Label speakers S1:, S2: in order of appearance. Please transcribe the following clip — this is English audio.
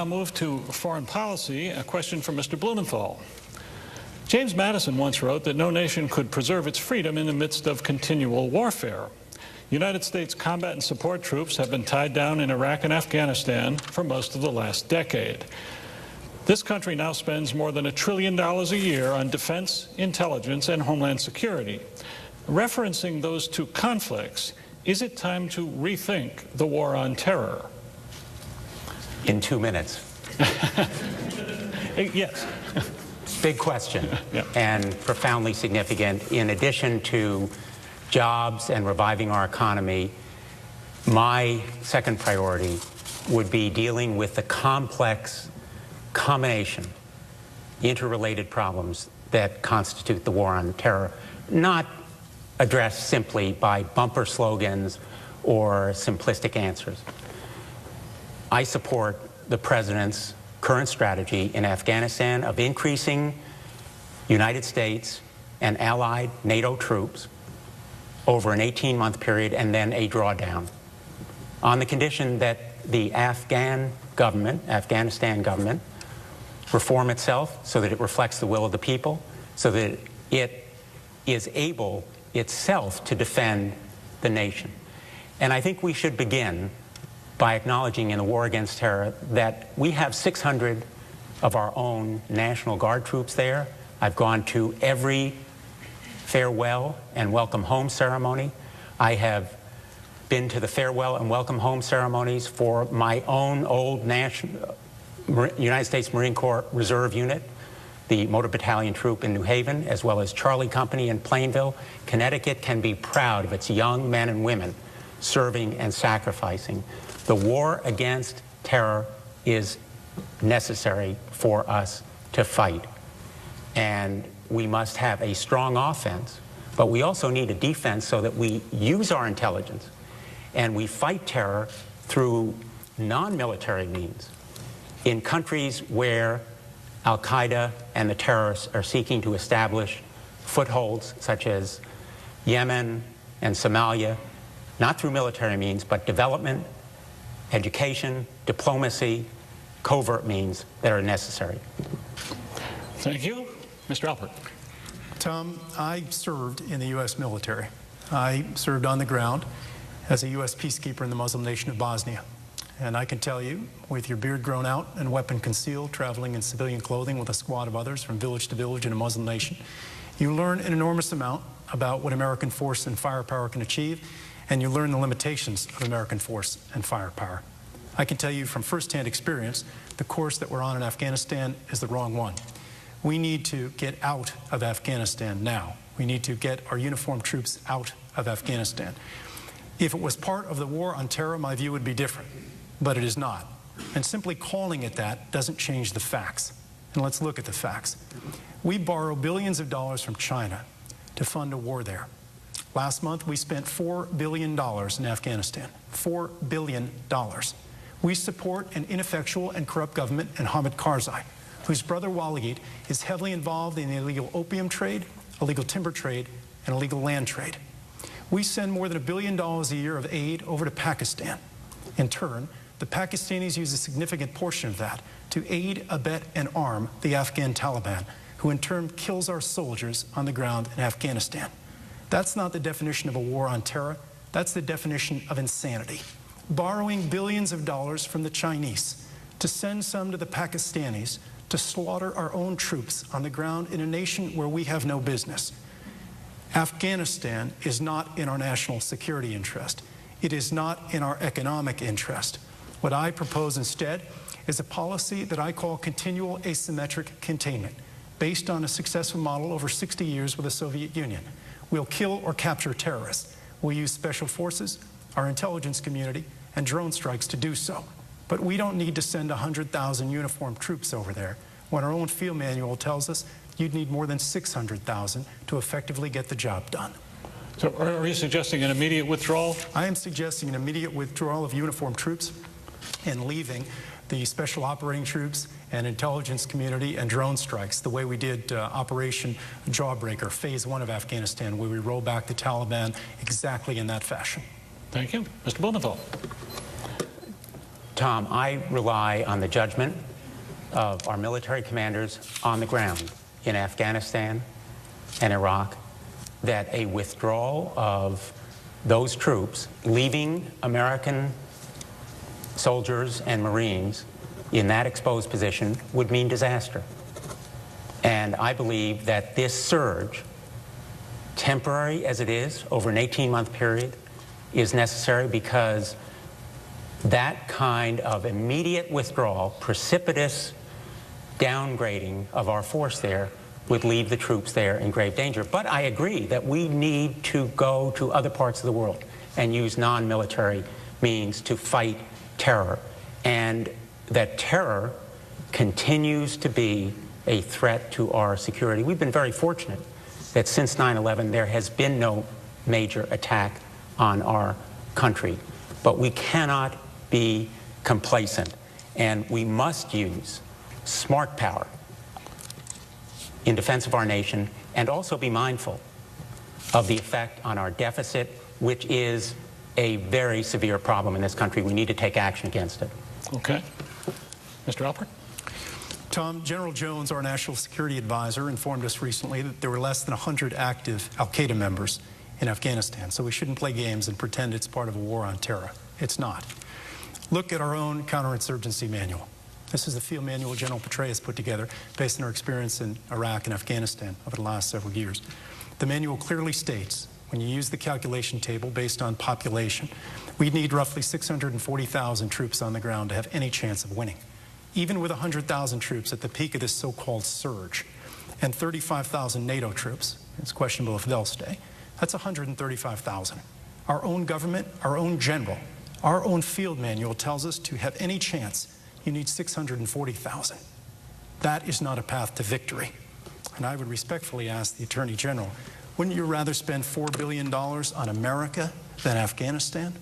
S1: I'll move to foreign policy, a question from Mr. Blumenthal. James Madison once wrote that no nation could preserve its freedom in the midst of continual warfare. United States combat and support troops have been tied down in Iraq and Afghanistan for most of the last decade. This country now spends more than $1 trillion a year on defense, intelligence, and homeland security. Referencing those two conflicts, is it time to rethink the war on terror?
S2: In 2 minutes.
S1: Yes.
S2: Big question,
S1: yeah.
S2: And profoundly significant. In addition to jobs and reviving our economy, my second priority would be dealing with the complex combination, interrelated problems that constitute the war on terror, not addressed simply by bumper slogans or simplistic answers. I support the President's current strategy in Afghanistan of increasing United States and allied NATO troops over an 18-month period and then a drawdown, on the condition that the Afghanistan government, reform itself so that it reflects the will of the people, so that it is able itself to defend the nation. And I think we should begin by acknowledging in the war against terror that we have 600 of our own National Guard troops there. I've gone to every farewell and welcome home ceremony. I have been to the farewell and welcome home ceremonies for my own old United States Marine Corps Reserve unit, the Motor Battalion Troop in New Haven, as well as Charlie Company in Plainville. Connecticut can be proud of its young men and women serving and sacrificing. The war against terror is necessary for us to fight. And we must have a strong offense, but we also need a defense so that we use our intelligence and we fight terror through non-military means in countries where Al-Qaeda and the terrorists are seeking to establish footholds, such as Yemen and Somalia, not through military means, but development, education, diplomacy, covert means that are necessary.
S1: Thank you. Mr. Alpert.
S3: Tom, I served in the U.S. military. I served on the ground as a U.S. peacekeeper in the Muslim nation of Bosnia. And I can tell you, with your beard grown out and weapon concealed, traveling in civilian clothing with a squad of others from village to village in a Muslim nation, you learn an enormous amount about what American force and firepower can achieve, and you learn the limitations of American force and firepower. I can tell you from firsthand experience, the course that we're on in Afghanistan is the wrong one. We need to get out of Afghanistan now. We need to get our uniformed troops out of Afghanistan. If it was part of the war on terror, my view would be different, but it is not. And simply calling it that doesn't change the facts. And let's look at the facts. We borrow billions of dollars from China to fund a war there. Last month, we spent $4 billion in Afghanistan. $4 billion. We support an ineffectual and corrupt government in Hamid Karzai, whose brother Walid is heavily involved in the illegal opium trade, illegal timber trade, and illegal land trade. We send more than $1 billion a year of aid over to Pakistan. In turn, the Pakistanis use a significant portion of that to aid, abet, and arm the Afghan Taliban, who in turn kills our soldiers on the ground in Afghanistan. That's not the definition of a war on terror. That's the definition of insanity. Borrowing billions of dollars from the Chinese to send some to the Pakistanis to slaughter our own troops on the ground in a nation where we have no business. Afghanistan is not in our national security interest. It is not in our economic interest. What I propose instead is a policy that I call continual asymmetric containment, based on a successful model over 60 years with the Soviet Union. We'll kill or capture terrorists. We'll use special forces, our intelligence community, and drone strikes to do so. But we don't need to send 100,000 uniformed troops over there when our own field manual tells us you'd need more than 600,000 to effectively get the job done.
S1: So are you suggesting an immediate withdrawal?
S3: I am suggesting an immediate withdrawal of uniformed troops and leaving the special operating troops and intelligence community and drone strikes the way we did Operation Jawbreaker, Phase 1 of Afghanistan, where we roll back the Taliban exactly in that fashion.
S1: Thank you. Mr. Blumenthal.
S2: Tom, I rely on the judgment of our military commanders on the ground in Afghanistan and Iraq that a withdrawal of those troops, leaving American soldiers and Marines in that exposed position, would mean disaster. And I believe that this surge, temporary as it is, over an 18-month period, is necessary because that kind of immediate withdrawal, precipitous downgrading of our force there, would leave the troops there in grave danger. But I agree that we need to go to other parts of the world and use non-military means to fight terror. And that terror continues to be a threat to our security. We've been very fortunate that since 9/11 there has been no major attack on our country. But we cannot be complacent, and we must use smart power in defense of our nation, and also be mindful of the effect on our deficit, which is a very severe problem in this country. We need to take action against it.
S1: Okay. Mr. Alpert?
S3: Tom, General Jones, our national security advisor, informed us recently that there were less than 100 active al-Qaeda members in Afghanistan, so we shouldn't play games and pretend it's part of a war on terror. It's not. Look at our own counterinsurgency manual. This is the field manual General Petraeus put together based on our experience in Iraq and Afghanistan over the last several years. The manual clearly states, when you use the calculation table based on population, we need roughly 640,000 troops on the ground to have any chance of winning. Even with 100,000 troops at the peak of this so-called surge, and 35,000 NATO troops, it's questionable if they'll stay, that's 135,000. Our own government, our own general, our own field manual tells us to have any chance, you need 640,000. That is not a path to victory. And I would respectfully ask the Attorney General, wouldn't you rather spend $4 billion on America than Afghanistan?